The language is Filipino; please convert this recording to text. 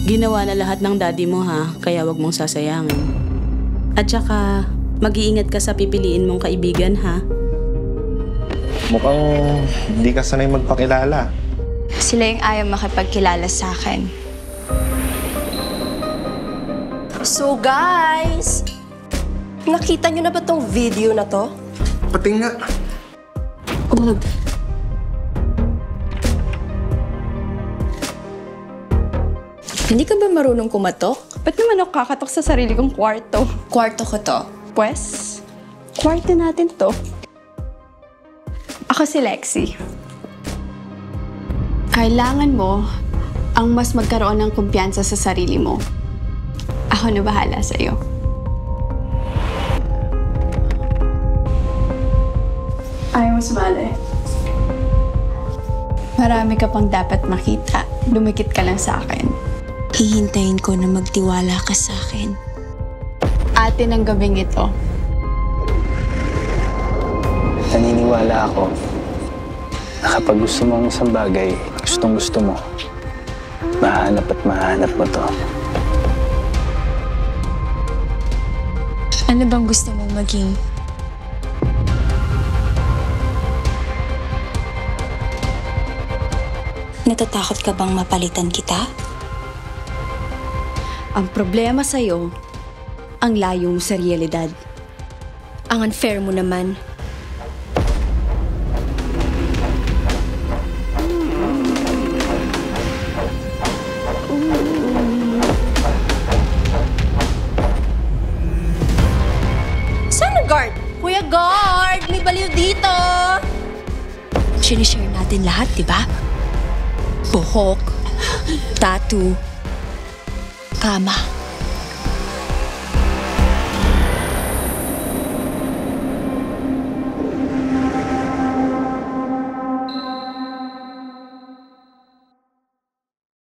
Ginawa na lahat ng daddy mo ha, kaya wag mong sasayangin. At saka, mag-iingat ka sa pipiliin mong kaibigan ha. Mukhang hindi ka sanay magpakilala. Sila yung ayaw makipagkilala sa akin. So guys, nakita nyo na ba tong video na to? Pati nga. Hindi ka ba marunong kumatok? Ba't naman ako kakatok sa sarili kong kwarto? Kwarto ko to. Pwes, kwarto natin to. Ako si Lexie. Kailangan mo ang mas magkaroon ng kumpiyansa sa sarili mo. Ako na bahala sa'yo. Ayaw mo sumali. Marami ka pang dapat makita. Lumikit ka lang sa akin. Hihintayin ko na magtiwala ka sa akin. Atin ang gabing ito. Naniniwala ako na kapag gusto mo ang isang bagay, gustong gusto mo, mahanap at mahanap mo to. Ano bang gusto mong maging? Natatakot ka bang mapalitan kita? Ang problema sa'yo, ang layo mo sa realidad. Ang unfair mo naman. Saan ang guard? Kuya guard, may baliw dito! Sinishare natin lahat, di ba? Buhok, tattoo, kama.